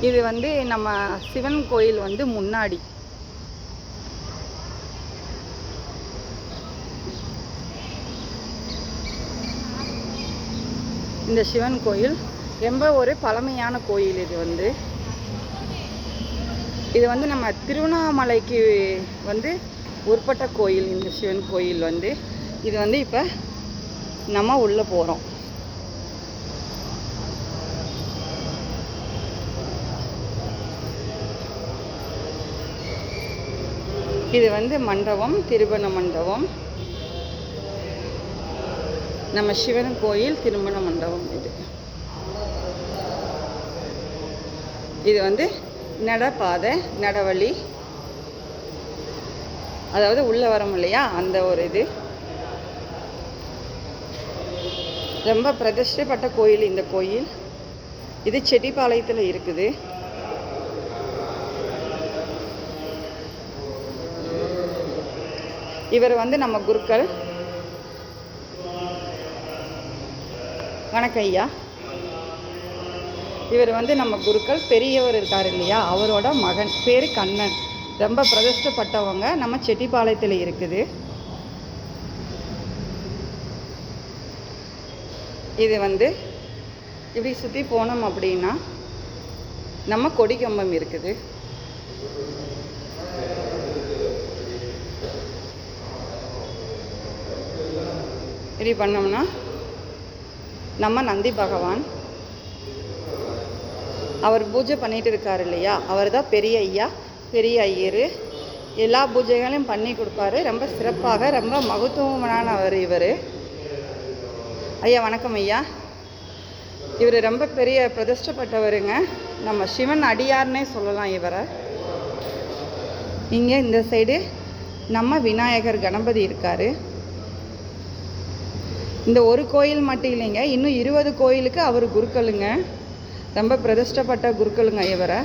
இது வந்து நம்ம சிவன் கோயில் வந்து முன்னாடி. இந்த சிவன் கோயில் ரொம்ப ஒரு பழமையான கோயில். இது வந்து நம்ம திருவண்ணாமலைக்கு வந்து உட்பட்ட கோயில். இந்த சிவன் கோயில் வந்து இது வந்து இப்போ நம்ம உள்ளே போகிறோம். இது வந்து மண்டபம், திருமண மண்டபம். நம்ம சிவன் கோயில் திருமண மண்டபம். இது வந்து நடப்பாதை, நடவழி, அதாவது உள்ளே வரோம் இல்லையா, அந்த ஒரு இது. ரொம்ப பிரதிஷ்டைப்பட்ட கோயில் இந்த கோயில். இது செட்டிப்பாளையத்தில் இருக்குது. இவர் வந்து நம்ம குருக்கள். வணக்கம் ஐயா. இவர் வந்து நம்ம குருக்கள். பெரியவர் இருக்கார் இல்லையா, அவரோட மகன். பேர் கண்ணன். ரொம்ப பிரதிஷ்டப்பட்டவங்க. நம்ம செட்டிப்பாளையத்தில் இருக்குது. இது வந்து இப்படி சுற்றி போனோம் அப்படின்னா நம்ம கொடிக்கம்பம் இருக்குது. இப்படி பண்ணோம்னா நம்ம நந்தி பகவான். அவர் பூஜை பண்ணிட்டு இருக்கார் இல்லையா, அவர் தான் பெரிய ஐயா, பெரிய ஐயர். எல்லா பூஜைகளையும் பண்ணி கொடுப்பாரு. ரொம்ப சிறப்பாக, ரொம்ப மகத்துவமானவர் இவர். ஐயா வணக்கம் ஐயா. இவர் ரொம்ப பெரிய பிரதிஷ்டப்பட்டவருங்க. நம்ம சிவன் அடியார்னே சொல்லலாம் இவரை. இங்கே இந்த சைடு நம்ம விநாயகர், கணபதி இருக்கார். இந்த ஒரு கோயில் மட்டும் இல்லைங்க, இன்னும் 20 கோயிலுக்கு அவர் குருக்களுங்க. ரொம்ப பிரதிஷ்டப்பட்ட குருக்களுங்க இவரை.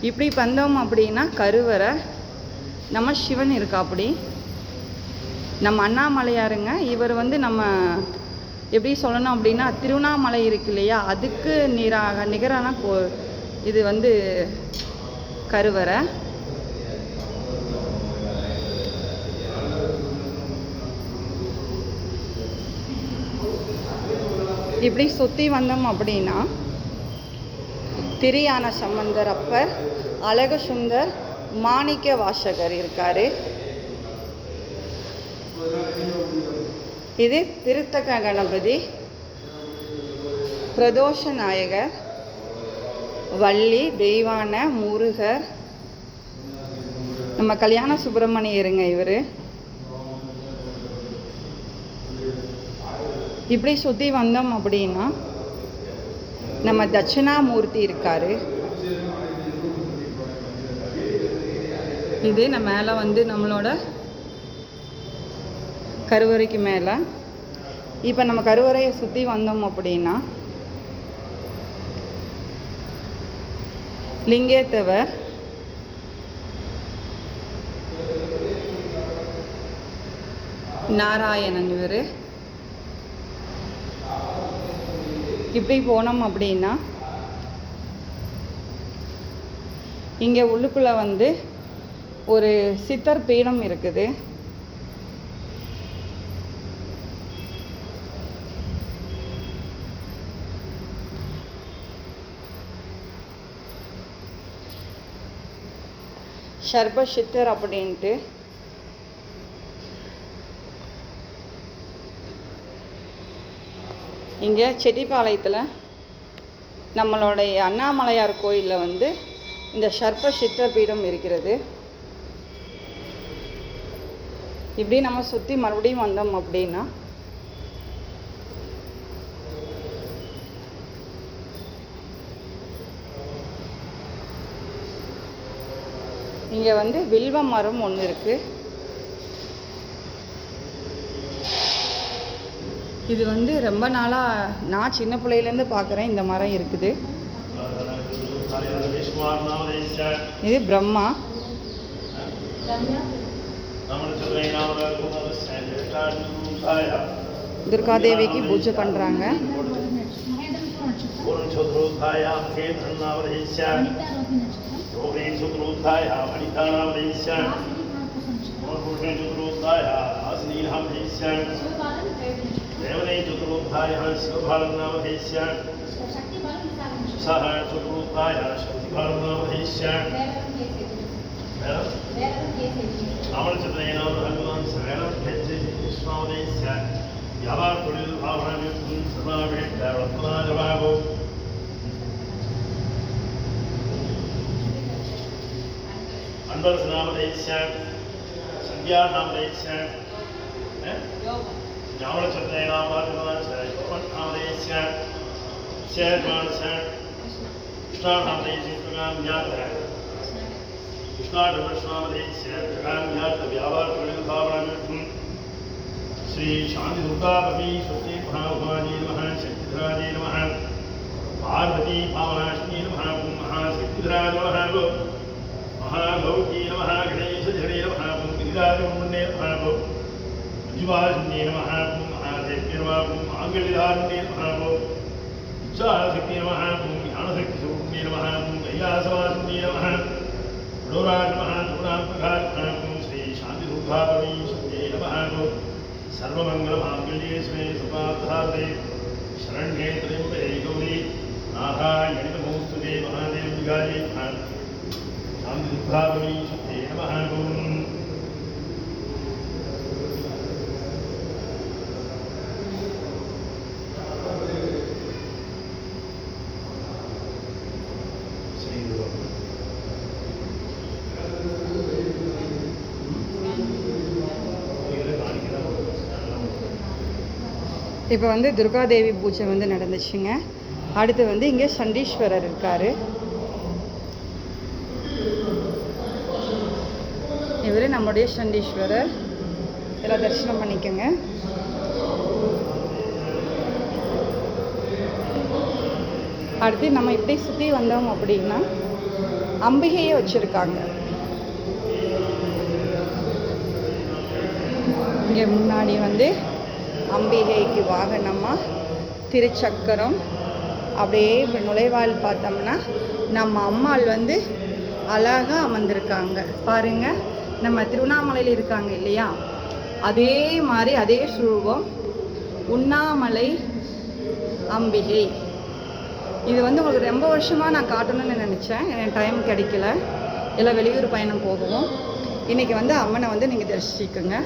இப்படி வந்தோம் அப்படின்னா கருவறை, நம்ம சிவன் இருக்கா. அப்படி நம்ம அண்ணாமலையாருங்க. இவர் வந்து நம்ம எப்படி சொல்லணும் அப்படின்னா, திருவண்ணாமலை இருக்கு இல்லையா, அதுக்கு நிகரான இது வந்து கருவறை. இப்படி சுற்றி வந்தோம் அப்படின்னா திரியான சம்பந்தர், அப்பர், அழகு சுந்தர், மாணிக்க வாசகர் இருக்கார். இது திருத்தக்க கணபதி, பிரதோஷ நாயகர், வள்ளி, தெய்வான, முருகர், நம்ம கல்யாண சுப்பிரமணியருங்க இவர். இப்படி சுற்றி வந்தோம் அப்படின்னா நம்ம தட்சிணாமூர்த்தி இருக்கார். இது நம்ம மேலே வந்து நம்மளோட கருவறைக்கு மேலே. இப்போ நம்ம கருவறையை சுற்றி வந்தோம் அப்படின்னா லிங்கேத்தவர், நாராயணன் இவர். இப்படி போனோம் அப்படின்னா இங்கே உள்ளுக்குள்ளே வந்து ஒரு சித்தர் பீடம் இருக்குது. சர்ப சித்தர் அப்படின்ட்டு. இங்கே செட்டிப்பாளையத்தில் நம்மளுடைய அண்ணாமலையார் கோயிலில் வந்து இந்த சர்ப சித்தர் பீடம் இருக்கிறது. இப்படி நம்ம சுற்றி மறுபடியும் வந்தோம் அப்படின்னா இங்கே வந்து வில்வ மரம் ஒன்று இருக்குது. இது வந்து ரொம்ப நாளாக நான் சின்ன பிள்ளையிலேருந்து பார்க்குறேன் இந்த மரம் இருக்குது. இது பிரம்மா. துர்காதேவிக்கு பூஜை பண்ணுறாங்க. पूर्णचतुर्थायां क्षेत्रनावदेश्य रोहिणी चतुर्थायां अनितानावदेश्य पूर्णचतुर्थायां आसनीनावदेश्य देवने चतुर्थायां शिवभालनावदेश्य सह चतुर्थायां शक्तिभालनावदेश्य अमरचंद्रेण भगवान् सगलं भेजे कृष्णावदेश्य यावार तुलिल भावनायुक्तं सर्वावेद रत्नाजवागो अनवरसनामदेश्य संज्ञानामदेश्य यावरचंद्रेण भगवान् सगलनामदेश्य शेरमानस्य कृष्णानामदेश्य ज्ञातः कृष्णाधर्मस्वामदेश्य जगान्यात व्यापार तुलिल भावनायुक्तं श्री शांति दुर्गापति स्वस्ति महाभवानी नमः शक्तिधराजे नमः पार्वती पावनाश्मी नमः महाशक्तिधराज नमः महागौरी नमः गणेशधरे नमः गिरिराजमुन्ने नमः मंजुवासिन्ये नमः महादेव्ये नमः मांगल्यधारिण्ये नमः उच्चाशक्ति नमः ज्ञानशक्तिस्वरूपिणे नमः कैलासवासिन्ये नमः डोराज नमः दुर्गाप्रकाश नमः श्री शांति दुर्गापति स्वस्ति नमः सर्वमंगलमांगल्ये स्वे सुपार्थार्थे शरण्ये त्र्यंबके गौरी नारायणि नमोस्तुते महादेव्याय शांति दुर्गापति स्वस्ति नमः இப்போ வந்து துர்காதேவி பூஜை வந்து நடந்துச்சுங்க. அடுத்து வந்து இங்கே சண்டீஸ்வரர் இருக்கார். இவர் நம்முடைய சண்டீஸ்வரர். எல்லாம் தரிசனம் பண்ணிக்கோங்க. அடுத்து நம்ம இப்படி சுற்றி வந்தோம் அப்படின்னா அம்பிகையை வச்சுருக்காங்க. இங்கே முன்னாடி வந்து அம்பிகைக்கு வாகனமாக திருச்சக்கரம், அப்படியே நுழைவாயில் பார்த்தோம்னா நம்ம அம்மாள் வந்து அழகாக அமர்ந்திருக்காங்க பாருங்கள். நம்ம திருவண்ணாமலையில் இருக்காங்க இல்லையா, அதே மாதிரி அதே ஸ்வரூபம் உண்ணாமலை அம்பிகை. இது வந்து உங்களுக்கு ரொம்ப வருஷமாக நான் காட்டணும்னு நினச்சேன், எனக்கு டைம் கிடைக்கல, எல்லாம் வெளியூர் பயணம் போகவும். இன்றைக்கி வந்து அம்மனை வந்து நீங்கள் தரிசிக்குங்க.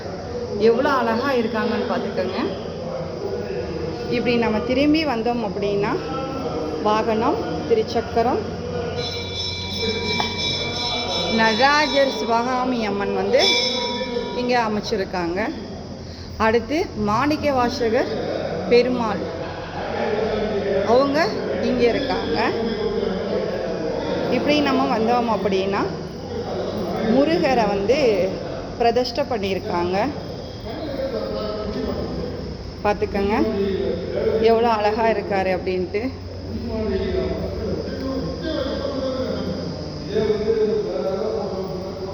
எவ்வளோ அழகாக இருக்காங்கன்னு பார்த்துக்கோங்க. இப்படி நம்ம திரும்பி வந்தோம் அப்படின்னா வாகனம், திருச்சக்கரம், நடராஜர் சிவகாமி அம்மன் வந்து இங்கே அமைச்சிருக்காங்க. அடுத்து மாணிக்க வாசகர் பெருமாள் அவங்க இங்கே இருக்காங்க. இப்படி நம்ம வந்தோம் அப்படின்னா முருகரை வந்து பிரதிஷ்டை பண்ணியிருக்காங்க. பார்த்துக்கோங்க எவ்வளோ அழகாக இருக்கார் அப்படின்ட்டு.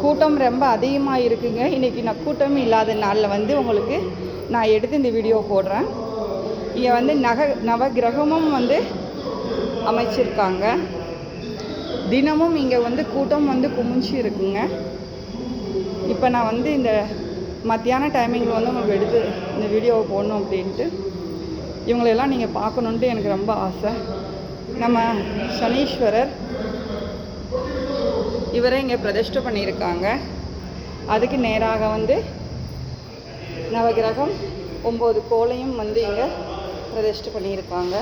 கூட்டம் ரொம்ப அதிகமாக இருக்குங்க. இன்றைக்கி நான் கூட்டம் இல்லாத நாளில் வந்து உங்களுக்கு நான் எடுத்து இந்த வீடியோ போடுறேன். இங்கே வந்து நவகிரகமும் வந்து அமைச்சிருக்காங்க. தினமும் இங்கே வந்து கூட்டம் வந்து குமிஞ்சு இருக்குங்க. இப்போ நான் வந்து இந்த மத்தியான டைமிங்கில் வந்து உங்களுக்கு எடுத்து இந்த வீடியோவை போடணும் அப்படின்ட்டு, இவங்களெல்லாம் நீங்கள் பார்க்கணுன்ட்டு எனக்கு ரொம்ப ஆசை. நம்ம சனீஸ்வரர் இவரை இங்கே பிரதிஷ்டை பண்ணியிருக்காங்க. அதுக்கு நேராக வந்து நவகிரகம் 9 கோளையும் வந்து இங்கே பிரதிஷ்டை பண்ணியிருக்காங்க.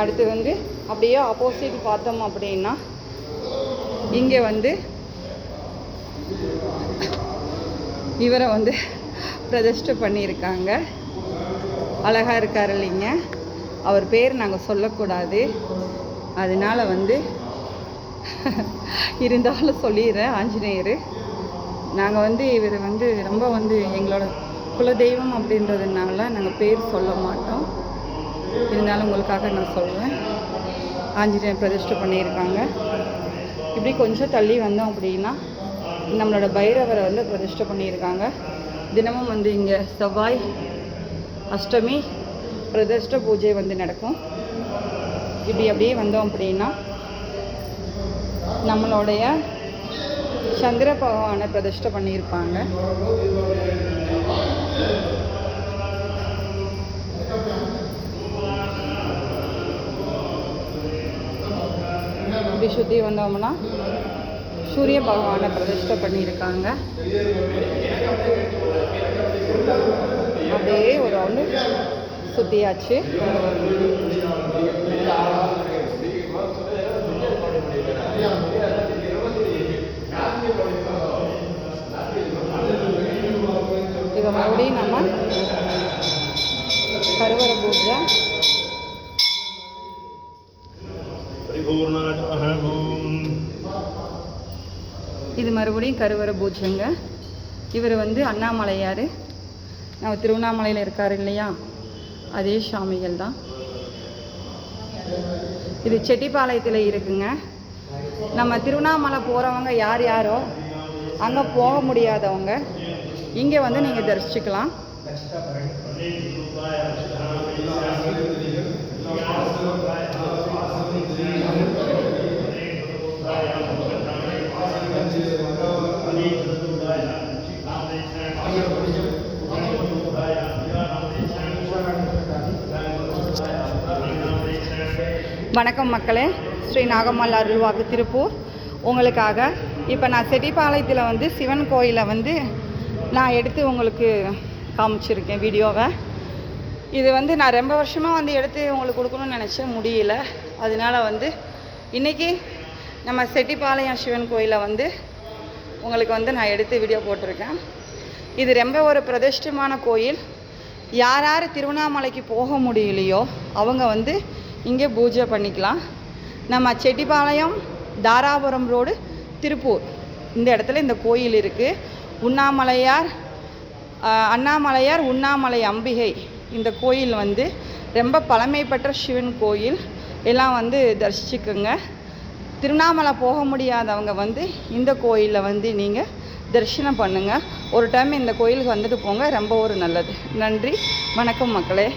அடுத்து வந்து அப்படியே ஆப்போசிட் பார்த்தோம் அப்படின்னா இங்கே வந்து இவரை வந்து பிரதிஷ்டை பண்ணியிருக்காங்க. அழகாக இருக்கார் இல்லைங்க. அவர் பேர் நாங்கள் சொல்லக்கூடாது, அதனால் வந்து இருந்தாலும் சொல்லிடுறேன். ஆஞ்சநேயர். நாங்கள் வந்து இவர் வந்து ரொம்ப வந்து எங்களோட குலதெய்வம் அப்படின்றதுனால நாங்கள் பேர் சொல்ல மாட்டோம். இருந்தாலும் உங்களுக்காக நான் சொல்லுவேன். ஆஞ்சநேயர் பிரதிஷ்டை பண்ணியிருக்காங்க. இப்படி கொஞ்சம் தள்ளி வந்தோம் அப்படின்னா நம்மளோட பைரவரை வந்து பிரதிஷ்டை பண்ணியிருக்காங்க. தினமும் வந்து இங்கே செவ்வாய் அஷ்டமி பிரதிஷ்டை பூஜை வந்து நடக்கும். இப்படி அப்படியே வந்தோம் அப்படின்னா நம்மளுடைய சந்திர பகவானை பிரதிஷ்டை பண்ணியிருப்பாங்க. இப்படி சுற்றி வந்தோம்னா சூரிய பகவானை பிரதிஷ்டை பண்ணியிருக்காங்க. அப்படியே ஒரு ரவுண்டு சுற்றியாச்சு. இப்போ மறுபடியும் நம்ம கருவற பூஜை இது மறுபடியும் கருவற பூஜைங்க. இவர் வந்து அண்ணாமலையார், நம்ம திருவண்ணாமலையில் இருக்கார் இல்லையா, அதே சாமிகள் தான். இது செட்டிப்பாளையத்தில் இருக்குங்க. நம்ம திருவண்ணாமலை போகிறவங்க யார் யாரோ அங்கே போக முடியாதவங்க இங்கே வந்து நீங்கள் தரிசிக்கலாம். வணக்கம் மக்களே, ஸ்ரீ நாகம்மாள் அருள்வாக்கு திருப்பூர் உங்களுக்காக. இப்போ நான் செட்டிப்பாளையத்தில் வந்து சிவன் கோயிலை வந்து நான் எடுத்து உங்களுக்கு காமிச்சிருக்கேன் வீடியோவை. இது வந்து நான் ரொம்ப வருஷமாக வந்து எடுத்து உங்களுக்கு கொடுக்கணும்னு நினச்சேன், முடியல. அதனால வந்து இன்றைக்கி நம்ம செட்டிப்பாளையம் சிவன் கோயிலை வந்து உங்களுக்கு வந்து நான் எடுத்து வீடியோ போட்டிருக்கேன். இது ரொம்ப ஒரு பிரதிஷ்டமான கோயில். யார் யார் திருவண்ணாமலைக்கு போக முடியலையோ அவங்க வந்து இங்கே பூஜை பண்ணிக்கலாம். நம்ம செட்டிப்பாளையம் தாராபுரம் ரோடு திருப்பூர் இந்த இடத்துல இந்த கோயில் இருக்குது. அண்ணாமலையார் உண்ணாமலை அம்பிகை இந்த கோயில் வந்து ரொம்ப பழமை பெற்ற சிவன் கோயில். எல்லாம் வந்து தரிசிச்சுக்குங்க. திருவண்ணாமலை போக முடியாதவங்க வந்து இந்த கோயிலில் வந்து நீங்கள் தரிசனம் பண்ணுங்கள். ஒரு டைம் இந்த கோயிலுக்கு வந்துட்டு போங்க, ரொம்ப ஒரு நல்லது. நன்றி, வணக்கம் மக்களே.